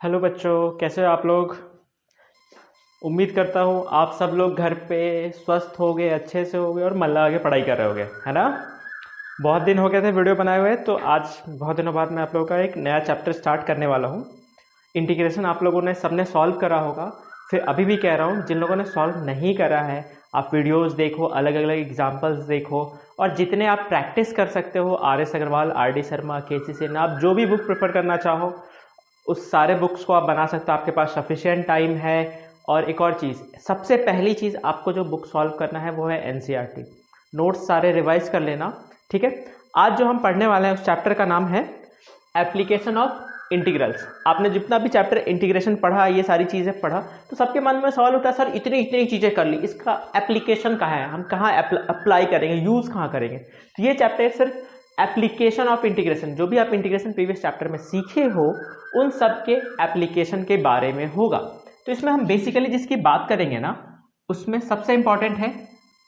Hello बच्चों, कैसे हो आप लोग। उम्मीद करता हूँ आप सब लोग घर पे स्वस्थ होगे, अच्छे से होगे और मन लगा के पढ़ाई कर रहे होगे, है ना। बहुत दिन हो गए थे वीडियो बनाए हुए, तो आज बहुत दिनों बाद मैं आप लोगों का एक नया चैप्टर स्टार्ट करने वाला हूँ। इंटीग्रेशन आप लोगों ने सबने सॉल्व करा होगा। फिर अभी भी कह रहा हूँ, जिन लोगों ने सॉल्व नहीं करा है, आप वीडियोस देखो, अलग अलग एग्जांपल्स देखो, और जितने आप प्रैक्टिस कर सकते हो, R S Agarwal, R D Sharma, K C Sen, आप जो भी बुक प्रेफर करना चाहो उस सारे बुक्स को आप बना सकते हो। आपके पास सफिशिएंट टाइम है। और एक और चीज़, सबसे पहली चीज़ आपको जो बुक सॉल्व करना है वो है एनसीईआरटी। नोट्स सारे रिवाइज कर लेना, ठीक है। आज जो हम पढ़ने वाले हैं उस चैप्टर का नाम है एप्लीकेशन ऑफ इंटीग्रल्स। आपने जितना भी चैप्टर इंटीग्रेशन पढ़ा, ये सारी चीज़ें पढ़ा, तो सबके मन में सवाल उठा, सर इतनी इतनी चीज़ें कर ली, इसका एप्लीकेशन कहाँ है, हम कहाँ अप्लाई करेंगे, यूज़ कहाँ करेंगे। तो ये चैप्टर सिर्फ एप्लीकेशन ऑफ इंटीग्रेशन, जो भी आप इंटीग्रेशन प्रीवियस चैप्टर में सीखे हो उन सब के एप्लीकेशन के बारे में होगा। तो इसमें हम बेसिकली जिसकी बात करेंगे ना, उसमें सबसे इंपॉर्टेंट है,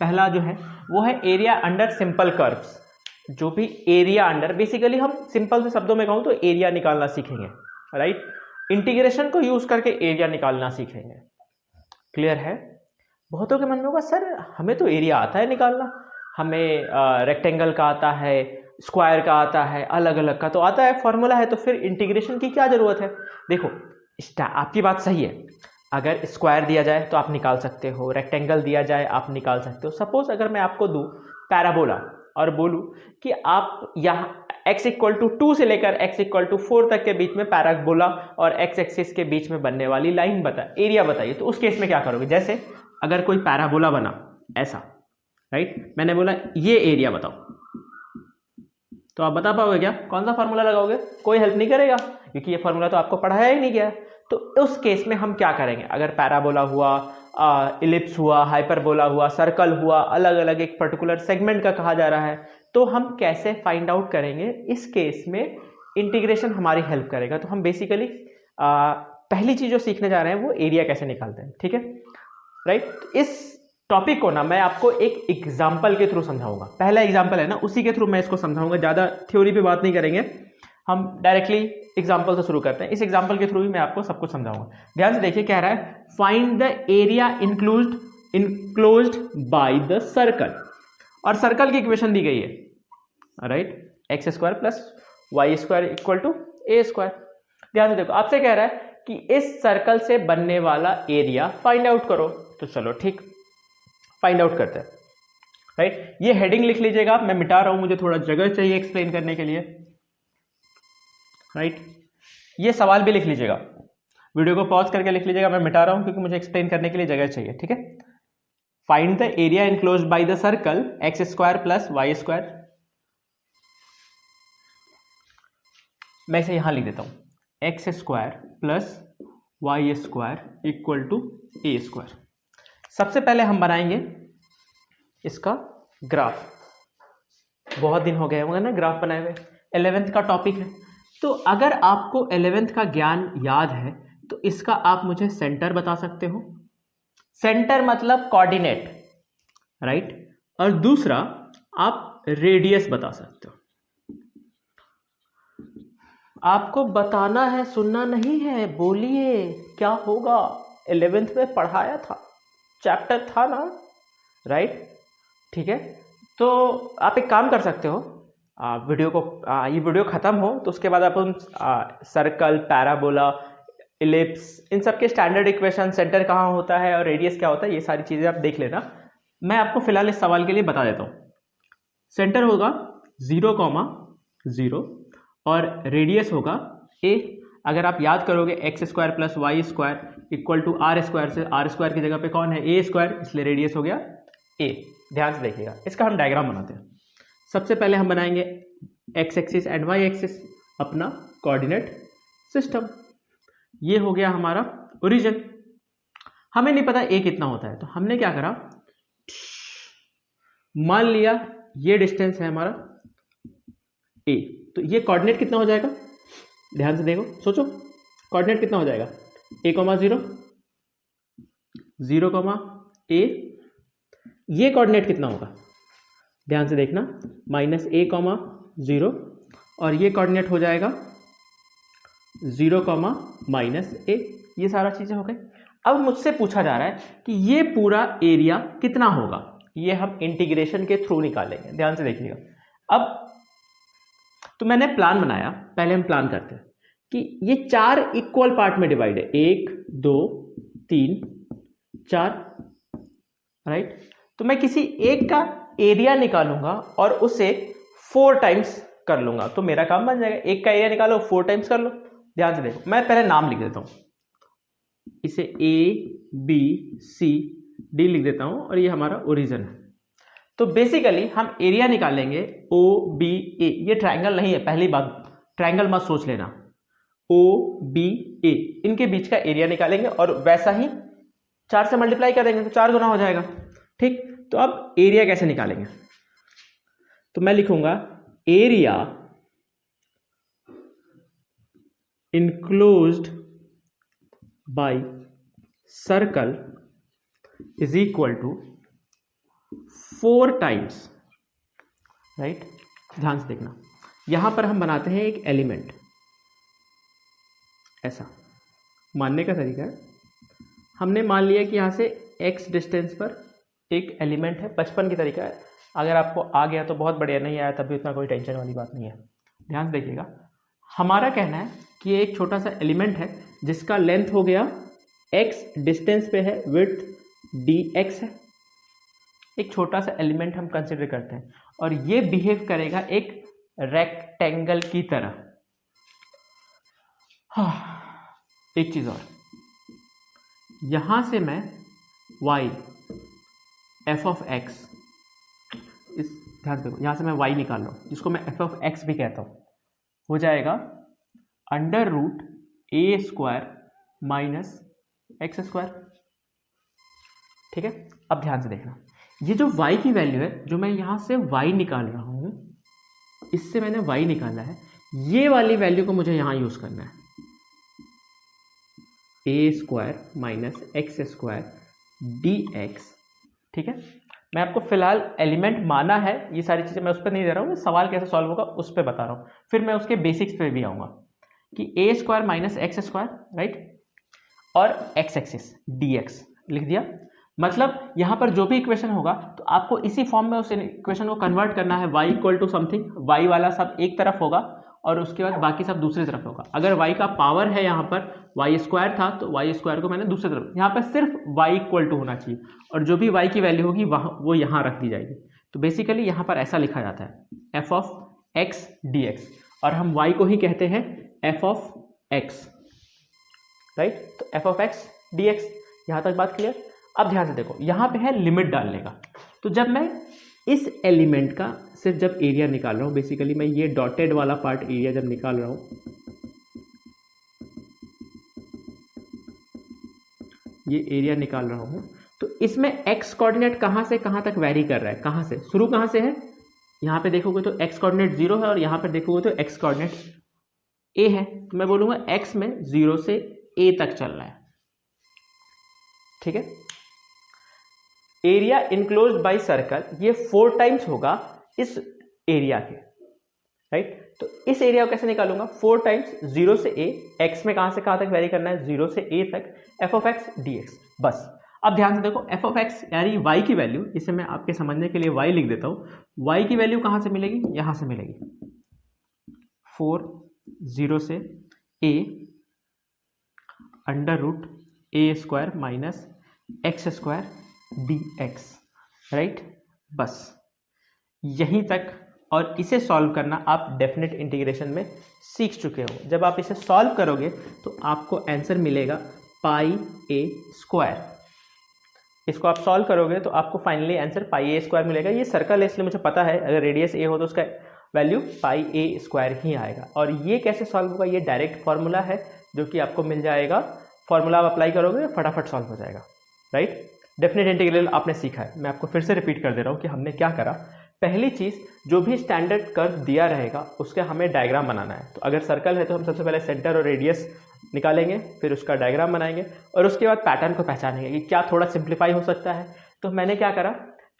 पहला जो है वो है एरिया अंडर सिंपल कर्व्स। जो भी एरिया अंडर, बेसिकली हम सिंपल से शब्दों में कहूँ तो एरिया निकालना सीखेंगे, राइट। इंटीग्रेशन को यूज करके एरिया निकालना सीखेंगे। क्लियर है। बहुतों के मन में होगा, सर हमें तो एरिया आता है निकालना, हमें रेक्टेंगल का आता है, स्क्वायर का आता है, अलग अलग का तो आता है, फॉर्मूला है, तो फिर इंटीग्रेशन की क्या जरूरत है। देखो, आपकी बात सही है। अगर स्क्वायर दिया जाए तो आप निकाल सकते हो, रेक्टेंगल दिया जाए आप निकाल सकते हो। सपोज अगर मैं आपको दूं पैराबोला और बोलूं कि आप यहाँ x इक्वल टू 2 से लेकर x इक्वल टू 4 तक के बीच में पैराबोला और x एक्सिस के बीच में बनने वाली लाइन एरिया बताइए, तो उस केस में क्या करोगे। जैसे अगर कोई पैराबोला बना ऐसा, राइट, मैंने बोला ये एरिया बताओ, तो आप बता पाओगे क्या, कौन सा फॉर्मूला लगाओगे। कोई हेल्प नहीं करेगा, क्योंकि ये फॉर्मूला तो आपको पढ़ाया ही नहीं गया। तो उस केस में हम क्या करेंगे, अगर पैराबोला हुआ, इलिप्स हुआ, हाइपरबोला हुआ, सर्कल हुआ, अलग अलग एक पर्टिकुलर सेगमेंट का कहा जा रहा है, तो हम कैसे फाइंड आउट करेंगे। इस केस में इंटीग्रेशन हमारी हेल्प करेगा। तो हम बेसिकली पहली चीज जो सीखने जा रहे हैं वो एरिया कैसे निकालते हैं, ठीक है, राइट। इस टॉपिक को ना मैं आपको एक एग्जाम्पल के थ्रू समझाऊंगा। पहला एग्जाम्पल है ना, उसी के थ्रू मैं इसको समझाऊंगा। ज्यादा थ्योरी पे बात नहीं करेंगे, हम डायरेक्टली एग्जाम्पल से शुरू करते हैं। इस एग्जाम्पल के थ्रू ही मैं आपको सब कुछ समझाऊंगा। ध्यान से देखिए, कह रहा है find the area enclosed by the circle, और सर्कल की इक्वेशन दी गई है, right, x square plus y square equal to a square. ध्यान से देखो, आपसे कह रहा है कि इस सर्कल से बनने वाला एरिया फाइंड आउट करो। तो चलो ठीक, फाइंड आउट करते हैं, राइट। ये हेडिंग लिख लीजिएगा, मैं मिटा रहा हूं, मुझे थोड़ा जगह चाहिए एक्सप्लेन करने के लिए, राइट। ये सवाल भी लिख लीजिएगा, वीडियो को पॉज करके लिख लीजिएगा, मैं मिटा रहा हूं क्योंकि मुझे एक्सप्लेन करने के लिए जगह चाहिए, ठीक है। Find the area enclosed by the circle x square plus y square. मैं इसे यहां लिख देता हूं, x square plus y square equal to a square. सबसे पहले हम बनाएंगे इसका ग्राफ। बहुत दिन हो गए होंगे ना ग्राफ बनाए हुए, 11th का टॉपिक है। तो अगर आपको 11th का ज्ञान याद है तो इसका आप मुझे सेंटर बता सकते हो। सेंटर मतलब कोऑर्डिनेट, राइट। और दूसरा आप रेडियस बता सकते हो। आपको बताना है, सुनना नहीं है, बोलिए क्या होगा। 11th में पढ़ाया था, चैप्टर था ना, राइट, ठीक है। तो आप एक काम कर सकते हो, वीडियो को ये वीडियो खत्म हो तो उसके बाद अपन सर्कल, पैराबोला, इलिप्स, इन सब के स्टैंडर्ड इक्वेशन, सेंटर कहाँ होता है और रेडियस क्या होता है, ये सारी चीजें आप देख लेना। मैं आपको फिलहाल इस सवाल के लिए बता देता हूँ। सेंटर होगा 0,0 और रेडियस होगा a। अगर आप याद करोगे x square plus y square equal to r square, से आर स्क्वायर की जगह पे कौन है, ए स्क्वायर, इसलिए रेडियस हो गया a। ध्यान से देखिएगा, इसका हम डायग्राम बनाते हैं। सबसे पहले हम बनाएंगे x axis and y axis, अपना कोऑर्डिनेट सिस्टम। ये हो गया हमारा ओरिजिन। हमें नहीं पता ए कितना होता है, तो हमने क्या करा, मान लिया ये डिस्टेंस है हमारा ए, तो ये कोऑर्डिनेट कितना हो जाएगा। ध्यान से देखो, सोचो कोऑर्डिनेट कितना हो जाएगा, a,0, 0,a। ये कोऑर्डिनेट कितना होगा, ध्यान से देखना, -a,0, और ये कोऑर्डिनेट हो जाएगा 0, -a, ये सारा चीज़ें हो गई। अब मुझसे पूछा जा रहा है कि ये पूरा एरिया कितना होगा, ये हम इंटीग्रेशन के थ्रू निकालेंगे। ध्यान से देखिएगा। अब तो मैंने प्लान बनाया, पहले हम प्लान करते हैं कि ये 4 इक्वल पार्ट में डिवाइड है, 1 2 3 4, राइट। तो मैं किसी एक का एरिया निकालूंगा और उसे 4 टाइम्स कर लूंगा, तो मेरा काम बन जाएगा। एक का एरिया निकालो, 4 टाइम्स कर लो। ध्यान से देखो, मैं पहले नाम लिख देता हूं, इसे ABCD लिख देता हूं और ये हमारा ओरिजिन है। तो बेसिकली हम एरिया निकालेंगे OBA, ये ट्रायंगल नहीं है, पहली बात ट्रायंगल मत सोच लेना। OBA, इनके बीच का एरिया निकालेंगे और वैसा ही 4 से मल्टीप्लाई कर देंगे तो 4 गुना हो जाएगा। ठीक, तो अब एरिया कैसे निकालेंगे, तो मैं लिखूंगा area enclosed by circle is equal to 4 times, right. ध्यान से देखना, यहां पर हम बनाते हैं एक एलिमेंट, ऐसा मानने का तरीका है, हमने मान लिया कि यहां से x डिस्टेंस पर एक एलिमेंट है, बचपन की तरीका है। अगर आपको आ गया तो बहुत बढ़िया, नहीं आया तब भी उतना कोई टेंशन वाली बात नहीं है। ध्यान से देखिएगा, हमारा कहना है कि ये एक छोटा सा एलिमेंट है जिसका लेंथ हो गया x डिस्टेंस पे है, विड्थ dx है। एक छोटा सा एलिमेंट हम कंसिडर करते हैं और ये बिहेव करेगा एक रेक्टेंगल की तरह। एक चीज और, यहां से मैं y f ऑफ x, इस ध्यान देखो, यहां से मैं y निकाल रहा हूं जिसको मैं f ऑफ x भी कहता हूं, हो जाएगा √a² माइनस x²। ठीक है, अब ध्यान से देखना, ये जो y की वैल्यू है, जो मैं यहां से y निकाल रहा हूं, इससे मैंने y निकाला है, ये वाली वैल्यू को मुझे यहां यूज करना है, a² माइनस x² dx। ठीक है, मैं आपको फिलहाल एलिमेंट माना है, ये सारी चीजें मैं उस पर नहीं दे रहा हूँ, सवाल कैसे सॉल्व होगा उस पर बता रहा हूँ, फिर मैं उसके बेसिक्स पे भी आऊंगा कि a² माइनस x², राइट, और x एक्सिस dx लिख दिया। मतलब यहां पर जो भी इक्वेशन होगा तो आपको इसी फॉर्म में उस इक्वेशन को कन्वर्ट करना है, y equal to something, y वाला सब एक तरफ होगा और उसके बाद बाकी सब दूसरी तरफ होगा। अगर y का पावर है, यहाँ पर y² था तो y² को मैंने दूसरी तरफ, यहाँ पर सिर्फ y इक्वल टू होना चाहिए और जो भी y की वैल्यू होगी वो यहाँ रख दी जाएगी। तो बेसिकली यहाँ पर ऐसा लिखा जाता है f ऑफ x dx, और हम y को ही कहते हैं f ऑफ x, राइट। तो f ऑफ x dx, यहाँ तक बात क्लियर। अब ध्यान से देखो, यहाँ पे है लिमिट डालने का, तो जब मैं इस एलिमेंट का सिर्फ जब एरिया निकाल रहा हूँ, बेसिकली मैं ये डॉटेड वाला पार्ट एरिया जब निकाल रहा हूँ, ये एरिया निकाल रहा हूँ, तो इसमें x कोऑर्डिनेट कहाँ से कहाँ तक वैरी कर रहा है, कहाँ से शुरू कहाँ से है, यहाँ पे देखोगे तो x कोऑर्डिनेट 0 है और यहाँ पे देखोगे तो x कोऑर्डिनेट a है, तो मैं बोलूँगा x में 0 से a तक चल रहा है। ठीक है, एरिया इनक्लोज्ड बाय सर्कल, ये 4 टाइम्स होगा इस एरिया के, राइट। तो इस एरिया को कैसे निकालूंगा, 4 टाइम्स 0 से a, x में कहां से कहां तक वेरी करना है, 0 से a तक, f ऑफ x dx, बस। अब ध्यान से देखो, f ऑफ x यानी y की वैल्यू, इसे मैं आपके समझने के लिए y लिख देता हूं, y की वैल्यू कहां से मिलेगी, यहां से मिलेगी 4 0 से a √a² minus x² dx, right, बस यहीं तक। और इसे सॉल्व करना आप डेफिनेट इंटीग्रेशन में सीख चुके हो। जब आप इसे सॉल्व करोगे तो आपको आंसर मिलेगा πa²। इसको आप सॉल्व करोगे तो आपको फाइनली आंसर πa² मिलेगा। ये सर्कल है इसलिए मुझे पता है अगर रेडियस a हो तो उसका वैल्यू πa² ही आएगा। और ये कैसे सॉल्व होगा, ये डायरेक्ट फॉर्मूला है जो कि आपको मिल जाएगा, फॉर्मूला आप अप्लाई करोगे फटाफट सॉल्व हो जाएगा, राइट। डेफिनेट इंटीग्रल आपने सीखा है, मैं आपको फिर से रिपीट कर दे रहा हूँ कि हमने क्या करा। पहली चीज़, जो भी स्टैंडर्ड कर्व दिया रहेगा उसका हमें डायग्राम बनाना है। तो अगर सर्कल है तो हम सबसे पहले सेंटर और रेडियस निकालेंगे, फिर उसका डायग्राम बनाएंगे और उसके बाद पैटर्न को पहचानेंगे कि क्या थोड़ा सिंप्लीफाई हो सकता है। तो मैंने क्या करा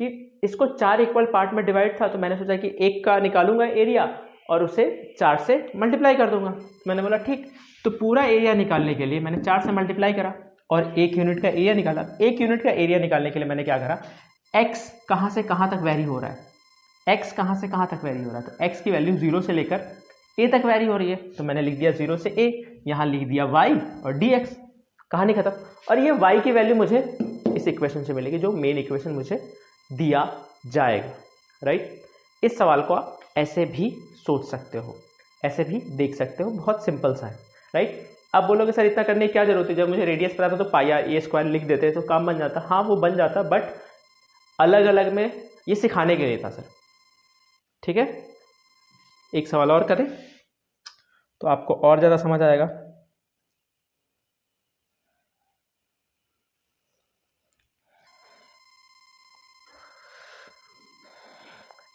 कि इसको 4 इक्वल पार्ट में डिवाइड था, तो मैंने सोचा कि एक का निकालूंगा एरिया और उसे 4 से मल्टीप्लाई कर दूंगा। मैंने बोला ठीक, तो पूरा एरिया निकालने के लिए मैंने 4 से मल्टीप्लाई करा और 1 यूनिट का एरिया निकाला। 1 यूनिट का एरिया निकालने के लिए मैंने क्या करा, x कहाँ से कहाँ तक वेरी हो रहा है, x कहाँ से कहाँ तक वेरी हो रहा है, तो x की वैल्यू 0 से लेकर a तक वेरी हो रही है, तो मैंने लिख दिया 0 से a, यहाँ लिख दिया y और dx, कहानी खत्म। और ये y की वैल्यू मुझे इस इक्वेशन से मिलेगी जो मेन इक्वेशन मुझे दिया जाएगा, राइट। इस सवाल को आप ऐसे भी सोच सकते हो, ऐसे भी देख सकते हो, बहुत सिंपल सा है, राइट। अब बोलोगे सर इतना करने की क्या जरूरत है, जब मुझे रेडियस पता था तो पाई आर ए स्क्वायर लिख देते तो काम बन जाता। हाँ वो बन जाता, बट अलग अलग में ये सिखाने के लिए था सर, ठीक है। एक सवाल और करें तो आपको और ज़्यादा समझ आएगा।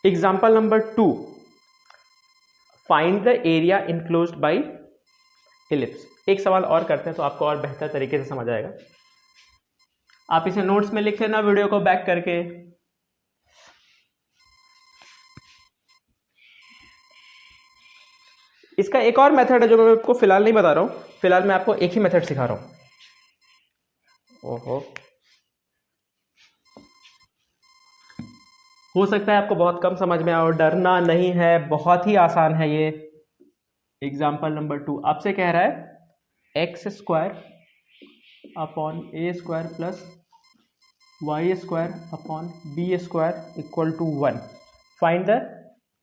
Example number 2, find the area enclosed by ellipse. एक सवाल और करते हैं तो आपको और बेहतर तरीके से समझ आएगा। आप इसे नोट्स में लिख लेना वीडियो को बैक करके। इसका एक और मेथड है जो मैं आपको फिलहाल नहीं बता रहा हूं, फिलहाल मैं आपको एक ही मेथड सिखा रहा हूं। ओहो, हो सकता है आपको बहुत कम समझ में आए और डरना नहीं है, बहुत ही आसान है ये। एग्जाम्पल नंबर 2 आपसे कह रहा है x square upon a square plus y square upon b square equal to 1, find the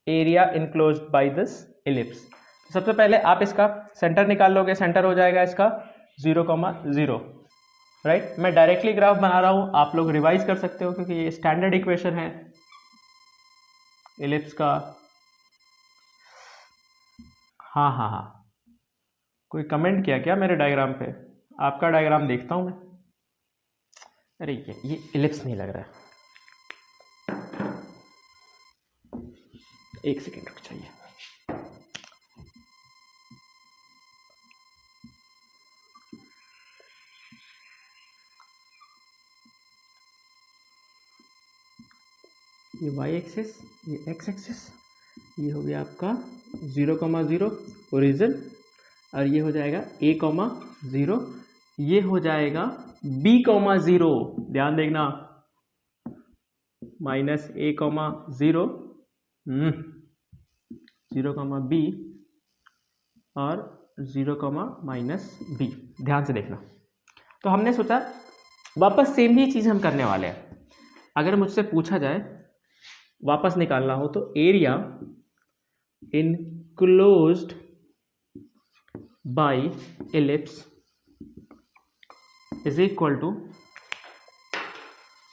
area enclosed by this ellipse. सबसे पहले आप इसका सेंटर निकाल लोगे, सेंटर हो जाएगा इसका 0,0, राइट। मैं डायरेक्टली ग्राफ बना रहा हूं, आप लोग रिवाइज कर सकते हो क्योंकि ये स्टैंडर्ड इक्वेशन है इलिप्स का। हाँ हाँ हाँ, कोई कमेंट किया क्या मेरे डायग्राम पे? आपका डायग्राम देखता हूं मैं। अरे ये इलिप्स नहीं लग रहा है, एक सेकेंड रुक जाइए। ये y एक्सिस, ये x एक्सिस, ये हो गया आपका 0,0 ओरिजिन, और ये हो जाएगा a,0, ये हो जाएगा b,0, ध्यान देखना, माइनस a,0, 0,b और 0,-b, ध्यान से देखना। तो हमने सोचा वापस सेम ही चीज़ हम करने वाले हैं। अगर मुझसे पूछा जाए वापस निकालना हो तो area enclosed by ellipse is equal to,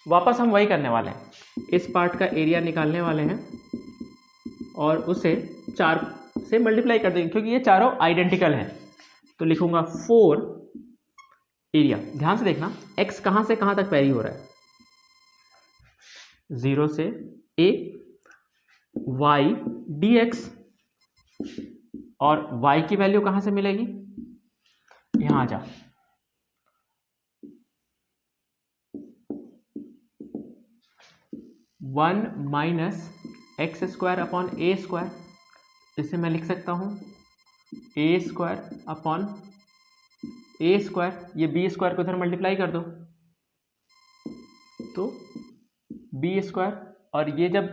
वापस हम वही करने वाले हैं, इस पार्ट का एरिया निकालने वाले हैं और उसे 4 से मल्टीप्लाई कर देंगे क्योंकि ये चारों आइडेंटिकल हैं। तो लिखूंगा 4 एरिया, ध्यान से देखना x कहां से कहां तक वेरी हो रहा है, 0 से a, y dx, और y की वैल्यू कहां से मिलेगी, यहां आ जा, one minus x square upon a square, इसे मैं लिख सकता हूं a square upon a square, ये बी स्क्वायर को इधर मल्टीप्लाई कर दो तो बी स्क्वायर, और ये जब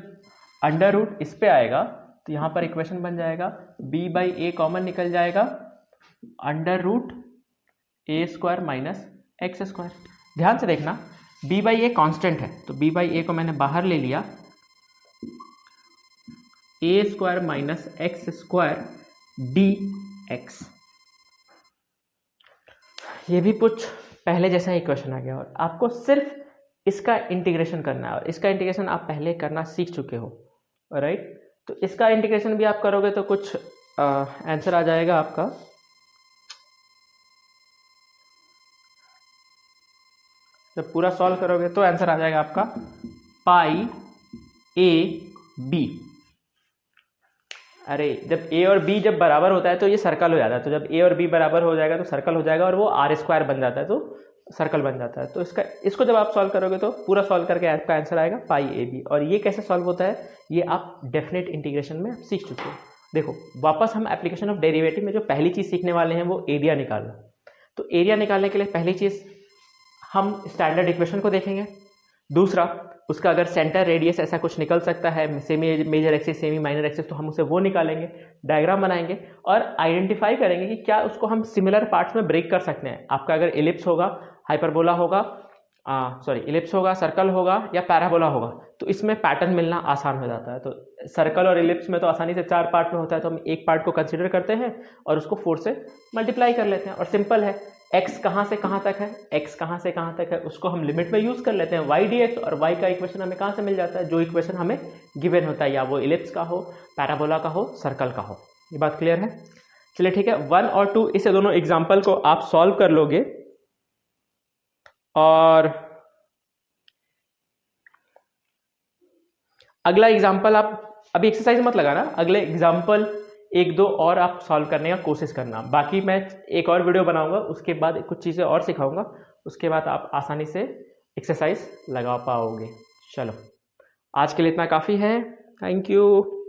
अंडर रूट इस पे आएगा तो यहाँ पर इक्वेशन बन जाएगा b बाई ए कॉमन निकल जाएगा, अंडर रूट ए स्क्वायर माइनस एक्स स्क्वायर। ध्यान से देखना b बाई ए कॉन्स्टेंट है तो b बाई ए को मैंने बाहर ले लिया, a square minus x square d x, ये भी कुछ पहले जैसा इक्वेशन आ गया और आपको सिर्फ इसका इंटीग्रेशन करना है और इसका इंटीग्रेशन आप पहले करना सीख चुके हो, राइट। तो इसका इंटीग्रेशन भी आप करोगे तो कुछ आंसर आ जाएगा आपका, जब पूरा सॉल्व करोगे तो आंसर आ जाएगा आपका पाई ए बी। अरे जब a और b जब बराबर होता है तो ये सर्कल हो जाता है, तो जब a और b बराबर हो जाएगा तो सर्कल हो जाएगा और वो आर स्क्वायर बन जाता है तो सर्कल बन जाता है। तो इसको जब आप सॉल्व करोगे तो पूरा सॉल्व करके आपका आंसर आएगा पाई ए बी। और ये कैसे सॉल्व होता है ये आप डेफिनेट इंटीग्रेशन में सीख चुके हो। देखो वापस हम एप्लीकेशन ऑफ डेरिवेटिव में जो पहली चीज़ सीखने वाले हैं वो एरिया निकालना। तो एरिया निकालने के लिए पहली चीज़ हम स्टैंडर्ड इक्वेशन को देखेंगे, दूसरा उसका अगर सेंटर रेडियस ऐसा कुछ निकल सकता है, semi major axis semi minor axis, तो हम उसे वो निकालेंगे, डायग्राम बनाएंगे और आइडेंटिफाई करेंगे कि क्या उसको हम सिमिलर पार्ट्स में ब्रेक कर सकते हैं। आपका अगर इलिप्स होगा, हाइपरबोला होगा, इलिप्स होगा, सर्कल होगा या पैराबोला होगा, तो इसमें पैटर्न मिलना आसान हो जाता है। तो सर्कल और इलिप्स में तो आसानी से 4 पार्ट में होता है, तो हम एक पार्ट को कंसिडर करते हैं और उसको 4 से मल्टीप्लाई कर लेते हैं और सिंपल है, x कहाँ से कहाँ तक है, x कहाँ से कहाँ तक है उसको हम लिमिट में यूज़ कर लेते हैं y dx, और y का इक्वेशन हमें कहाँ से मिल जाता है, जो इक्वेशन हमें गिवन होता है, या वो इलिप्स का हो, पैराबोला का हो, सर्कल का हो। ये बात क्लियर है? चलिए ठीक है, 1 और 2 इसे दोनों एग्जाम्पल को आप सॉल्व कर लोगे और अगला एग्जाम्पल आप अभी एक्सरसाइज मत लगाना, अगले एग्जाम्पल 1-2 और आप सॉल्व करने का कोशिश करना। बाकी मैं एक और वीडियो बनाऊंगा, उसके बाद कुछ चीज़ें और सिखाऊंगा, उसके बाद आप आसानी से एक्सरसाइज लगा पाओगे। चलो आज के लिए इतना काफ़ी है, थैंक यू।